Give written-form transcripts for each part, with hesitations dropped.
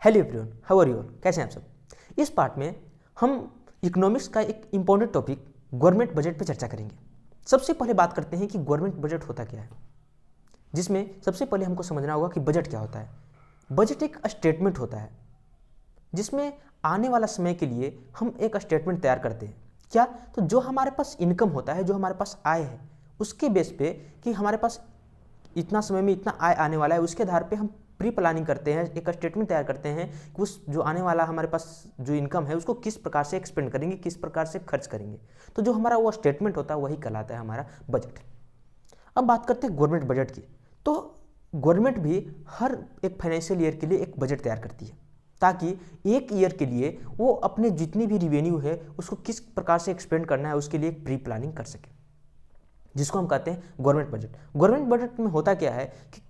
Hello everyone, how are you all? कैसे हैं आप सब? इस पार्ट में हम इकोनॉमिक्स का एक इंपॉर्टेंट टॉपिक गवर्नमेंट बजट पे चर्चा करेंगे। सबसे पहले बात करते हैं कि गवर्नमेंट बजट होता क्या है, जिसमें सबसे पहले हमको समझना होगा कि बजट क्या होता है। बजट एक स्टेटमेंट होता है जिसमें आने वाला समय के लिए हम एक स्टेटमेंट तैयार करते हैं। क्या? तो जो हमारे पास इनकम होता है, जो हमारे पास आय है, उसके बेस पे कि हमारे पास इतना समय में इतना आय आने वाला है, उसके आधार पे हम प्री प्लानिंग करते हैं, एक स्टेटमेंट तैयार करते हैं कि उस जो आने वाला हमारे पास जो इनकम है उसको किस प्रकार से एक्सपेंड करेंगे, किस प्रकार से खर्च करेंगे। तो जो हमारा वो स्टेटमेंट होता है वही कहलाता है हमारा बजट। अब बात करते हैं गवर्नमेंट बजट की। तो गवर्नमेंट भी हर एक फाइनेंशियल ईयर के लिए एक बजट तैयार करती है, ताकि एक ईयर के लिए वो अपने जितनी भी रिवेन्यू है उसको किस प्रकार से एक्सपेंड करना है उसके लिए एक प्री प्लानिंग कर सके, जिसको हम कहते हैं गवर्नमेंट बजट। गवर्नमेंट बजट में होता क्या है कि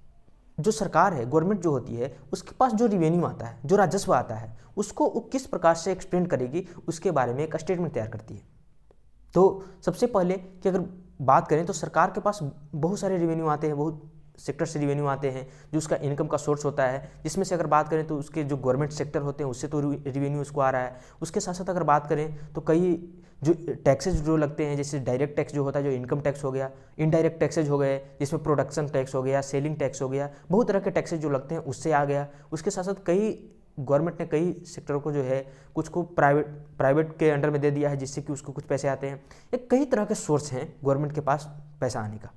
जो सरकार है, गवर्नमेंट जो होती है, उसके पास जो रिवेन्यू आता है, जो राजस्व आता है, उसको वो किस प्रकार से एक्सपेंड करेगी उसके बारे में एक स्टेटमेंट तैयार करती है। तो सबसे पहले कि अगर बात करें तो सरकार के पास बहुत सारे रिवेन्यू आते हैं, बहुत सेक्टर से रिवेन्यू आते हैं जो उसका इनकम का सोर्स होता है, जिसमें से अगर बात करें तो उसके जो गवर्नमेंट सेक्टर होते हैं उससे तो रिवेन्यू उसको आ रहा है। उसके साथ साथ अगर बात करें तो कई जो टैक्सेज जो लगते हैं, जैसे डायरेक्ट टैक्स जो होता है, जो इनकम टैक्स हो गया, इनडायरेक्ट टैक्सेज हो गए जिसमें प्रोडक्शन टैक्स हो गया, सेलिंग टैक्स हो गया, बहुत तरह के टैक्सेज जो लगते हैं उससे आ गया। उसके साथ साथ कई गवर्नमेंट ने कई सेक्टरों को जो है कुछ को प्राइवेट के अंडर में दे दिया है, जिससे कि उसको कुछ पैसे आते हैं। एक कई तरह के सोर्स हैं गवर्नमेंट के पास पैसा आने का,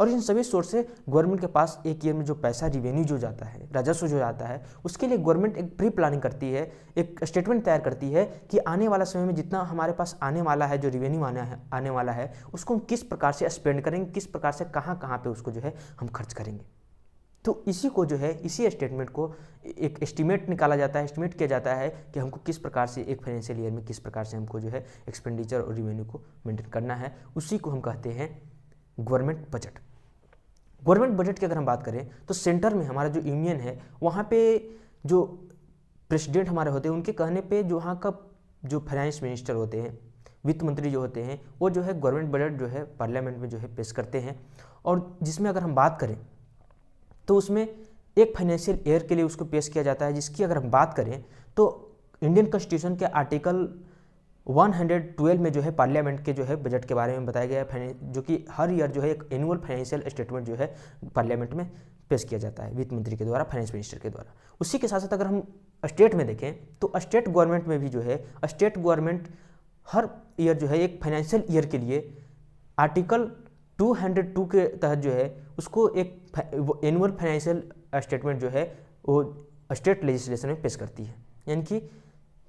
और इन सभी सोर्स से गवर्नमेंट के पास एक ईयर में जो पैसा रिवेन्यू जो जाता है, राजस्व जो जाता है, उसके लिए गवर्नमेंट एक प्री प्लानिंग करती है, एक स्टेटमेंट तैयार करती है कि आने वाला समय में जितना हमारे पास आने वाला है, जो रिवेन्यू आने वाला है, उसको हम किस प्रकार से स्पेंड करेंगे, किस प्रकार से कहाँ कहाँ पे उसको जो है हम खर्च करेंगे। तो इसी को जो है, इसी स्टेटमेंट को एक एस्टिमेट निकाला जाता है, एस्टिमेट किया जाता है कि हमको किस प्रकार से एक फाइनेंशियल ईयर में किस प्रकार से हमको जो है एक्सपेंडिचर और रिवेन्यू को मेंटेन करना है। उसी को हम कहते हैं गवर्नमेंट बजट। गवर्नमेंट बजट की अगर हम बात करें तो सेंटर में हमारा जो यूनियन है, वहाँ पे जो प्रेसिडेंट हमारे होते हैं, उनके कहने पे जो वहाँ का जो फाइनेंस मिनिस्टर होते हैं, वित्त मंत्री जो होते हैं, वो जो है गवर्नमेंट बजट जो है पार्लियामेंट में जो है पेश करते हैं। और जिसमें अगर हम बात करें तो उसमें एक फाइनेंशियल ईयर के लिए उसको पेश किया जाता है, जिसकी अगर हम बात करें तो इंडियन कॉन्स्टिट्यूशन के आर्टिकल 112 में जो है पार्लियामेंट के जो है बजट के बारे में बताया गया है, जो कि हर ईयर जो है एक एनुअल फाइनेंशियल स्टेटमेंट जो है पार्लियामेंट में पेश किया जाता है वित्त मंत्री के द्वारा, फाइनेंस मिनिस्टर के द्वारा। उसी के साथ साथ अगर हम स्टेट में देखें तो स्टेट गवर्नमेंट में भी जो है स्टेट गवर्नमेंट हर ईयर जो है एक फाइनेंशियल ईयर के लिए आर्टिकल 202 के तहत जो है उसको एक एनुअल फाइनेंशियल स्टेटमेंट जो है वो स्टेट लेजिस्लेशन में पेश करती है। यानी कि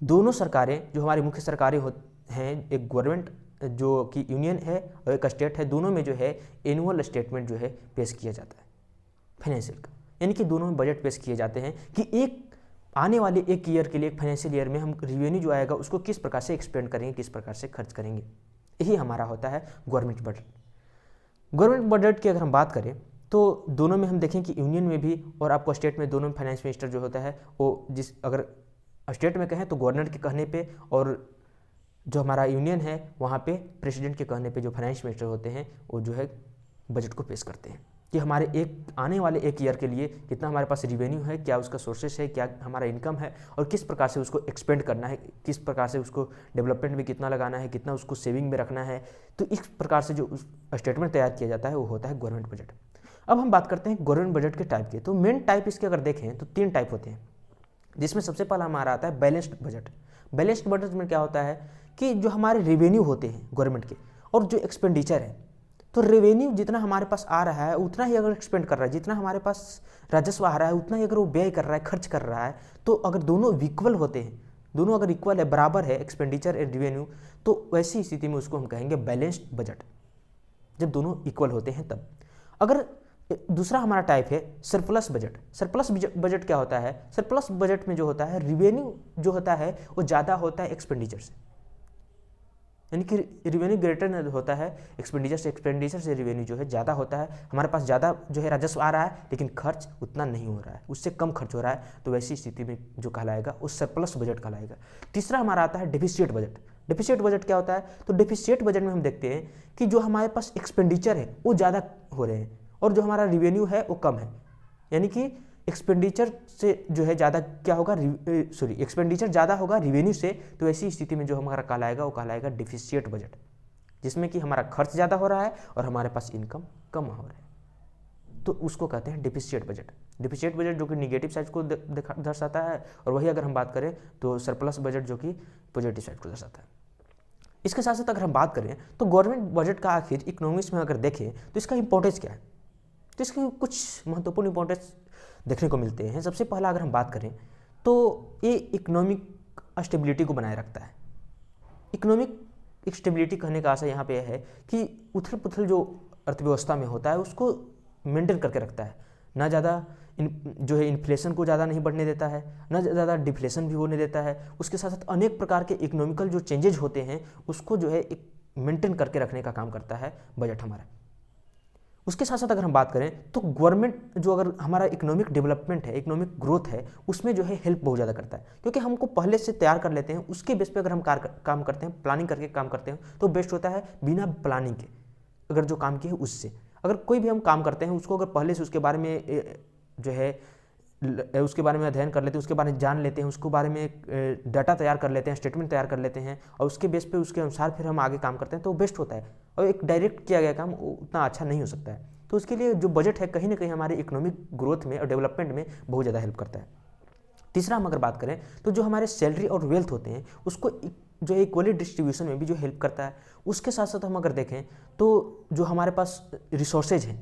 दोनों सरकारें जो हमारी मुख्य सरकारें हैं, एक गवर्नमेंट जो कि यूनियन है और एक स्टेट है, दोनों में जो है एनुअल स्टेटमेंट जो है पेश किया जाता है फाइनेंशियल का। यानी कि दोनों में बजट पेश किए जाते हैं कि एक आने वाले एक ईयर के लिए, एक फाइनेंशियल ईयर में हम रिवेन्यू जो आएगा उसको किस प्रकार से एक्सपेंड करेंगे, किस प्रकार से खर्च करेंगे। यही हमारा होता है गवर्नमेंट बजट। गवर्नमेंट बजट की अगर हम बात करें तो दोनों में हम देखें कि यूनियन में भी और आपको स्टेट में दोनों में फाइनेंस मिनिस्टर जो होता है वो अगर स्टेट में कहें तो गवर्नर के कहने पे, और जो हमारा यूनियन है वहाँ पे प्रेसिडेंट के कहने पे जो फाइनेंस मिनिस्टर होते हैं वो जो है बजट को पेश करते हैं कि हमारे एक आने वाले एक ईयर के लिए कितना हमारे पास रिवेन्यू है, क्या उसका सोर्सेस है, क्या हमारा इनकम है, और किस प्रकार से उसको एक्सपेंड करना है, किस प्रकार से उसको डेवलपमेंट में कितना लगाना है, कितना उसको सेविंग में रखना है। तो इस प्रकार से जो स्टेटमेंट तैयार किया जाता है वो होता है गवर्नमेंट बजट। अब हम बात करते हैं गवर्नमेंट बजट के टाइप के। तो मेन टाइप इसके अगर देखें तो 3 टाइप होते हैं, जिसमें सबसे पहला हमारा आता है बैलेंस्ड बजट। बैलेंस्ड बजट में क्या होता है कि जो हमारे रेवेन्यू होते हैं गवर्नमेंट के और जो एक्सपेंडिचर है, तो रेवेन्यू जितना हमारे पास आ रहा है उतना ही अगर एक्सपेंड कर रहा है, जितना हमारे पास राजस्व आ रहा है उतना ही अगर वो व्यय कर रहा है, खर्च कर रहा है, तो अगर दोनों इक्वल होते हैं, दोनों अगर इक्वल है, बराबर है एक्सपेंडिचर एंड रिवेन्यू, तो वैसी स्थिति में उसको हम कहेंगे बैलेंस्ड बजट, जब दोनों इक्वल होते हैं तब। अगर दूसरा हमारा टाइप है सरप्लस बजट। सरप्लस बजट क्या होता है? सरप्लस बजट में जो होता है रिवेन्यू जो होता है वो ज़्यादा होता है एक्सपेंडिचर से, यानी कि रिवेन्यू ग्रेटर होता है एक्सपेंडिचर से, एक्सपेंडिचर से रिवेन्यू जो है ज़्यादा होता है। हमारे पास ज़्यादा जो है राजस्व आ रहा है लेकिन खर्च उतना नहीं हो रहा है, उससे कम खर्च हो रहा है, तो वैसी स्थिति में जो कहलाएगा वो सरप्लस बजट कहलाएगा। तीसरा हमारा आता है डेफिसिट बजट। डेफिसिट बजट क्या होता है? तो डेफिसिट बजट में हम देखते हैं कि जो हमारे पास एक्सपेंडिचर है वो ज़्यादा हो रहे हैं और जो हमारा रिवेन्यू है वो कम है, यानी कि एक्सपेंडिचर से जो है ज़्यादा क्या होगा, एक्सपेंडिचर ज़्यादा होगा रिवेन्यू से, तो ऐसी स्थिति में जो हमारा कहलाएगा वो कहलाएगा डिफिशिएट बजट, जिसमें कि हमारा खर्च ज़्यादा हो रहा है और हमारे पास इनकम कम हो रहा है, तो उसको कहते हैं डिफिशिएट बजट। डिफिशिएट बजट जो कि निगेटिव साइड को दर्शाता है, और वही अगर हम बात करें तो सरप्लस बजट जो कि पॉजिटिव साइड को दर्शाता है। इसके साथ साथ अगर हम बात करें तो गवर्नमेंट बजट का आखिर इकोनॉमिक्स में अगर देखें तो इसका इंपॉर्टेंस क्या है, तो इसके कुछ महत्वपूर्ण इंपॉर्टेंस देखने को मिलते हैं। सबसे पहला अगर हम बात करें तो ये इकोनॉमिक स्टेबिलिटी को बनाए रखता है। इकोनॉमिक स्टेबिलिटी कहने का आशय यहाँ पे है कि उथल पुथल जो अर्थव्यवस्था में होता है उसको मेंटेन करके रखता है, ना ज़्यादा जो है इन्फ्लेशन को ज़्यादा नहीं बढ़ने देता है, ना ज़्यादा डिफ्लेशन भी होने देता है। उसके साथ साथ अनेक प्रकार के इकोनॉमिकल जो चेंजेज होते हैं उसको जो है एक मेंटेन करके रखने का काम करता है बजट हमारा। उसके साथ साथ अगर हम बात करें तो गवर्नमेंट जो अगर हमारा इकोनॉमिक डेवलपमेंट है, इकोनॉमिक ग्रोथ है, उसमें जो है हेल्प बहुत ज़्यादा करता है, क्योंकि हमको पहले से तैयार कर लेते हैं, उसके बेस पे अगर हम काम करते हैं, प्लानिंग करके काम करते हैं तो बेस्ट होता है बिना प्लानिंग के अगर जो काम किए उससे। अगर कोई भी हम काम करते हैं उसको अगर पहले से उसके बारे में जो है उसके बारे में अध्ययन कर लेते हैं, उसके बारे में जान लेते हैं, उसके बारे में डाटा तैयार कर लेते हैं, स्टेटमेंट तैयार कर लेते हैं और उसके बेस पे उसके अनुसार फिर हम आगे काम करते हैं तो बेस्ट होता है। और एक डायरेक्ट किया गया काम उतना अच्छा नहीं हो सकता है, तो उसके लिए जो बजट है कहीं ना कहीं हमारे इकोनॉमिक ग्रोथ में और डेवलपमेंट में बहुत ज़्यादा हेल्प करता है। तीसरा हम अगर बात करें तो जो हमारे सैलरी और वेल्थ होते हैं उसको जो इक्वली डिस्ट्रीब्यूशन में भी जो हेल्प करता है। उसके साथ साथ हम अगर देखें तो जो हमारे पास रिसोर्सेज हैं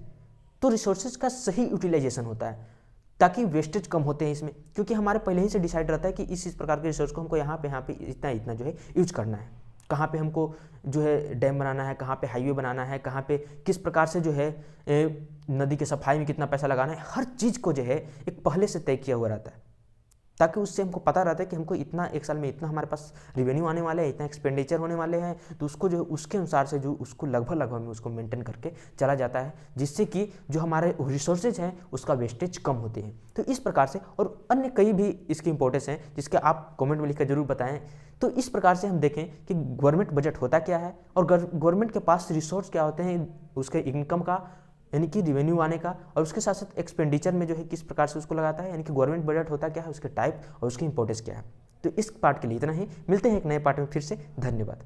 तो रिसोर्सेज का सही यूटिलाइजेशन होता है ताकि वेस्टेज कम होते हैं इसमें, क्योंकि हमारे पहले ही से डिसाइड रहता है कि इस प्रकार के रिसोर्स को हमको यहाँ पे इतना जो है यूज करना है, कहाँ पे हमको जो है डैम बनाना है, कहाँ पे हाईवे बनाना है, कहाँ पे किस प्रकार से जो है नदी के सफाई में कितना पैसा लगाना है, हर चीज़ को जो है एक पहले से तय किया हुआ रहता है, ताकि उससे हमको पता रहता है कि हमको इतना एक साल में इतना हमारे पास रिवेन्यू आने वाले हैं, इतना एक्सपेंडिचर होने वाले हैं, तो उसको जो उसके अनुसार से जो उसको लगभग में उसको मेंटेन करके चला जाता है, जिससे कि जो हमारे रिसोर्सेज हैं उसका वेस्टेज कम होते हैं। तो इस प्रकार से और अन्य कई भी इसकी इंपॉर्टेंस हैं जिसके आप कमेंट में लिखकर जरूर बताएं। तो इस प्रकार से हम देखें कि गवर्नमेंट बजट होता क्या है और गवर्नमेंट के पास रिसोर्स क्या होते हैं, उसके इनकम का यानी कि रिवेन्यू आने का, और उसके साथ साथ एक्सपेंडिचर में जो है किस प्रकार से उसको लगाता है, यानी कि गवर्नमेंट बजट होता क्या है, उसके टाइप और उसकी इंपॉर्टेंस क्या है। तो इस पार्ट के लिए इतना ही, मिलते हैं एक नए पार्ट में फिर से। धन्यवाद।